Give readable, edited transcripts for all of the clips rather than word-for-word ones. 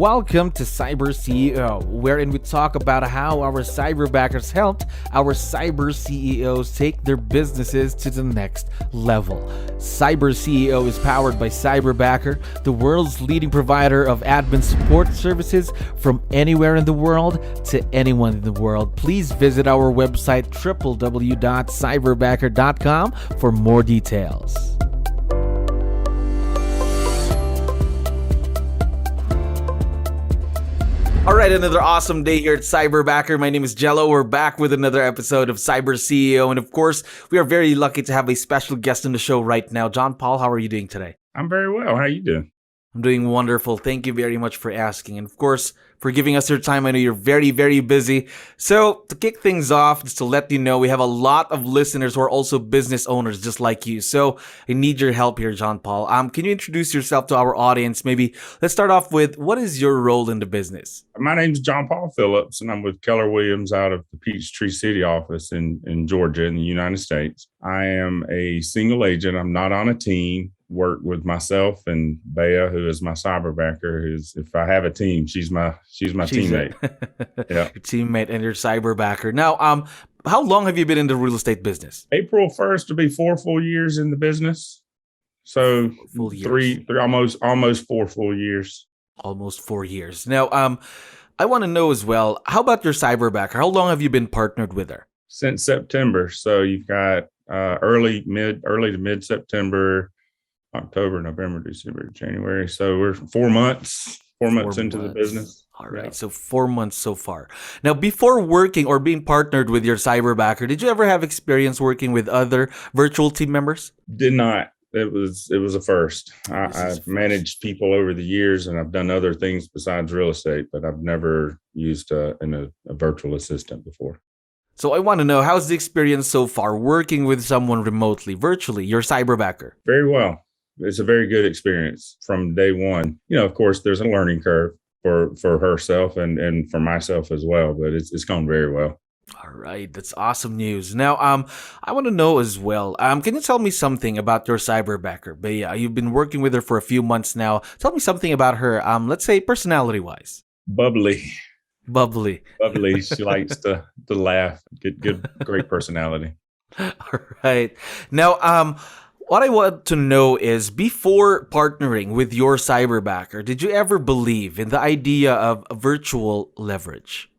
Welcome to CyberCEO, wherein we talk about how our cyberbackers helped our cyber CEOs take their businesses to the next level. CyberCEO is powered by Cyberbacker, the world's leading provider of admin support services from anywhere in the world to anyone in the world. Please visit our website www.cyberbacker.com for more details. All right, another awesome day here at Cyberbacker. My name is Jello. We're back with another episode of CyberCEO. And of course, we are very lucky to have a special guest on the show right now. John Paul, how are you doing today? I'm very well. How are you doing? I'm doing wonderful. Thank you very much for asking. And of course, for giving us your time. I know you're very, very busy. So to kick things off, just to let you know, we have a lot of listeners who are also business owners just like you. So I need your help here, John Paul. Can you introduce yourself to our audience? Maybe let's start off with, what is your role in the business? My name's John Paul Phillips, and I'm with 𝗙𝗧𝗏𝗶𝗹 out of the Peachtree City office in Georgia in the United States. I am a single agent. I'm not on a team. Work with myself and 𝗙𝗶, who is my cyberbacker. Who's, if I have a team, she's my teammate. Yeah, your teammate and your cyberbacker. Now, how long have you been in the real estate business? April 1st to be 4 full years in the business. So three almost 4 full years. Almost 4 years. Now, I want to know as well, how about your cyberbacker? How long have you been partnered with her? Since September. So you've got early to mid September. October, November, December, January. So we're 4 months into the business. All right. Yeah. So 4 months so far. Now, before working or being partnered with your cyberbacker, did you ever have experience working with other virtual team members? Did not. It was a first. I've managed people over the years, and I've done other things besides real estate, but I've never used a virtual assistant before. So I want to know, how's the experience so far working with someone remotely, virtually, your cyberbacker? Very well. It's a very good experience from day one. You know, of course, there's a learning curve for herself and for myself as well, but it's gone very well. All right. That's awesome news. Now, I want to know as well, can you tell me something about your cyberbacker, 𝗙𝗶? You've been working with her for a few months now. Tell me something about her, let's say personality-wise. Bubbly. She likes to laugh. Great personality. All right. Now, what I want to know is, before partnering with your cyberbacker, did you ever believe in the idea of virtual leverage?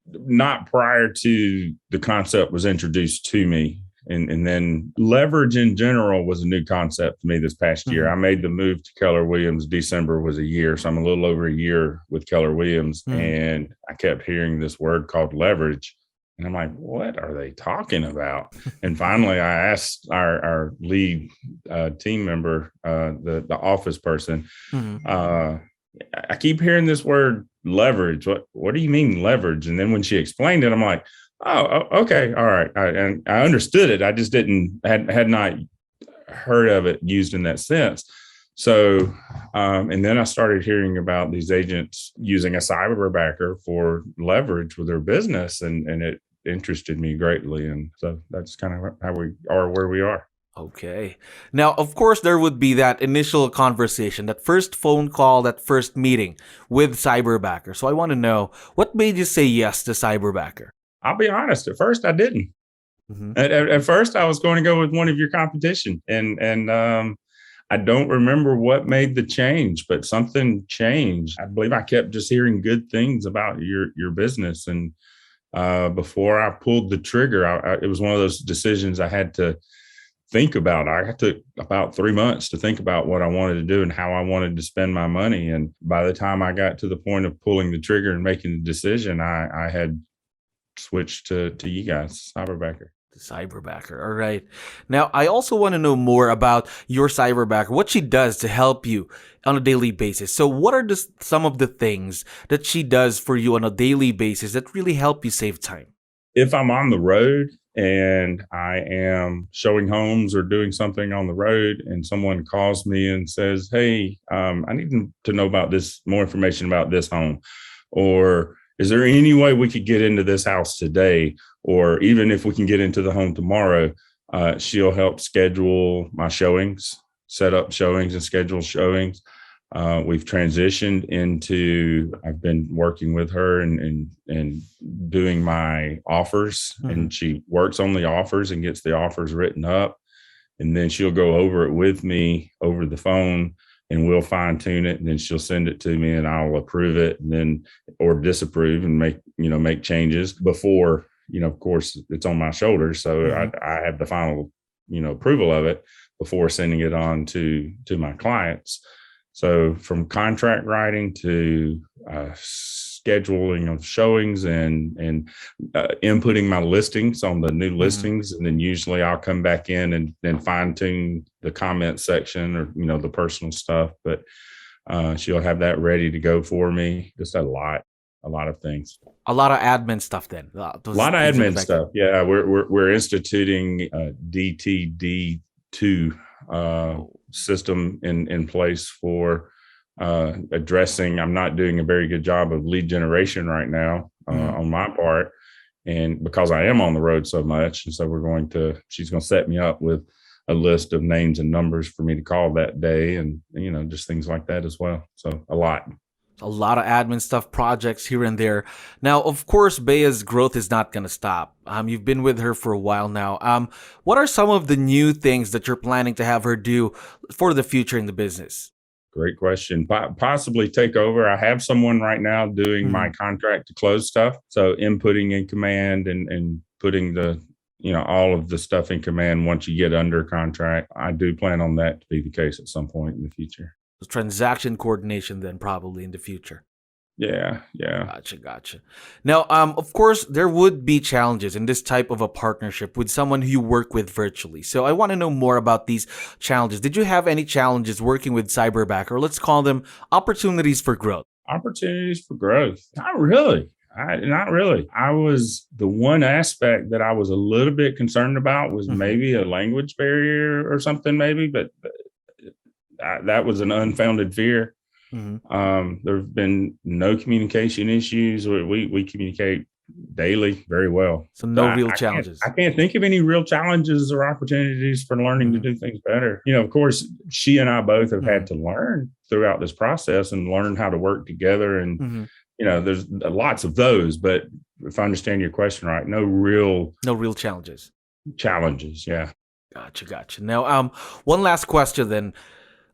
Not prior to the concept was introduced to me. And then leverage in general was a new concept to me this past year. I made the move to Keller Williams. December was a year. So I'm a little over a year with Keller Williams. And I kept hearing this word called leverage. And I'm like, what are they talking about? And finally, I asked our lead team member, the office person, I keep hearing this word leverage. What do you mean leverage? And then when she explained it, I'm like, oh, okay. All right. And I understood it. I just had not heard of it used in that sense. So, and then I started hearing about these agents using a cyberbacker for leverage with their business, and it interested me greatly. And so that's kind of how we are where we are. Okay. Now, of course, there would be that initial conversation, that first phone call, that first meeting with cyberbacker. So I want to know, what made you say yes to cyberbacker? I'll be honest. At first, I didn't. At first, I was going to go with one of your competition, and I don't remember what made the change, but something changed. I believe I kept just hearing good things about your business, and before I pulled the trigger, it was one of those decisions I had to think about. I took about 3 months to think about what I wanted to do and how I wanted to spend my money. And by the time I got to the point of pulling the trigger and making the decision, I had switched to you guys, Cyberbacker. The cyberbacker. All right. Now, I also want to know more about your cyberbacker, what she does to help you on a daily basis. So what are some of the things that she does for you on a daily basis that really help you save time? If I'm on the road and I am showing homes or doing something on the road and someone calls me and says, hey, I need to know about more information about this home, or is there any way we could get into this house today? Or even if we can get into the home tomorrow, she'll help schedule my showings, set up showings and schedule showings. We've transitioned into, I've been working with her and doing my offers, and she works on the offers and gets the offers written up. And then she'll go over it with me over the phone, and we'll fine tune it. And then she'll send it to me and I'll approve it, and then, or disapprove and make changes before, of course it's on my shoulders. So I have the final, approval of it before sending it on to my clients. So from contract writing to scheduling of showings and inputting my listings on the new listings. And then usually I'll come back in and fine tune the comment section or, the personal stuff, but she'll have that ready to go for me. Just a lot of things. A lot of admin stuff then. A lot of admin stuff. Yeah. We're instituting DTD2 system in place for addressing. I'm not doing a very good job of lead generation right now on my part, and because I am on the road so much, and so she's going to set me up with a list of names and numbers for me to call that day, and just things like that as well. So a lot of admin stuff, projects here and there. Now, of course, 𝗙𝗪's growth is not going to stop. You've been with her for a while now. What are some of the new things that you're planning to have her do for the future in the business? Great question. Possibly take over. I have someone right now doing my contract to close stuff. So inputting in command and putting the, all of the stuff in command once you get under contract. I do plan on that to be the case at some point in the future. Transaction coordination then probably in the future. Yeah. Gotcha. Now, of course, there would be challenges in this type of a partnership with someone who you work with virtually. So I want to know more about these challenges. Did you have any challenges working with Cyberbacker? Let's call them opportunities for growth. Opportunities for growth? Not really. I was, the one aspect that I was a little bit concerned about was maybe a language barrier or something, maybe, but that was an unfounded fear. There have been no communication issues. We communicate daily very well. So no real challenges. I can't think of any real challenges or opportunities for learning to do things better. Of course, she and I both have had to learn throughout this process and learn how to work together. And, there's lots of those, but if I understand your question right, no real challenges. Yeah. Gotcha. Now, one last question then.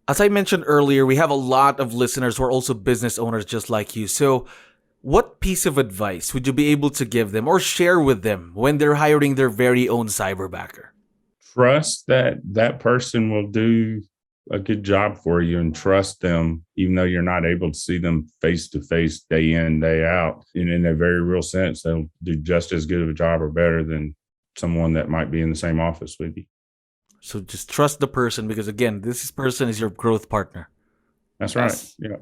As I mentioned earlier, we have a lot of listeners who are also business owners just like you. So what piece of advice would you be able to give them or share with them when they're hiring their very own cyberbacker? Trust that person will do a good job for you, and trust them, even though you're not able to see them face to face, day in, day out. And in a very real sense, they'll do just as good of a job or better than someone that might be in the same office with you. So just trust the person, because again, this person is your growth partner. That's right. Yeah.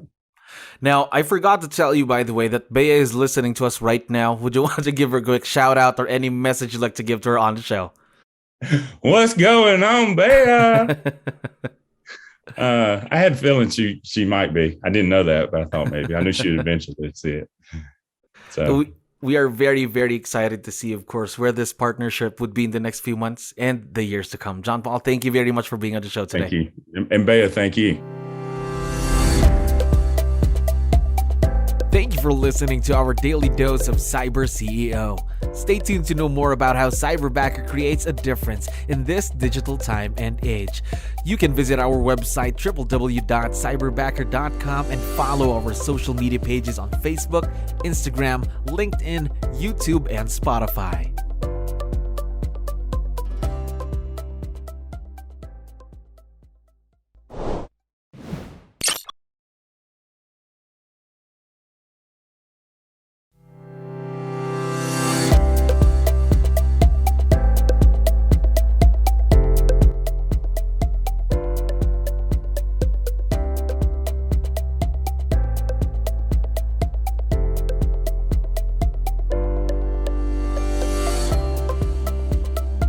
Now, I forgot to tell you, by the way, that 𝗙𝗪 is listening to us right now. Would you want to give her a quick shout out or any message you'd like to give to her on the show? What's going on, 𝗙𝗪? I had a feeling she might be. I didn't know that, but I thought maybe. I knew she would eventually see it. So we are very, very excited to see, of course, where this partnership would be in the next few months and the years to come. John Paul, thank you very much for being on the show today. Thank you. And 𝗙𝗪, thank you. Thank you for listening to our daily dose of CyberCEO. Stay tuned to know more about how Cyberbacker creates a difference in this digital time and age. You can visit our website www.cyberbacker.com and follow our social media pages on Facebook, Instagram, LinkedIn, YouTube, and Spotify.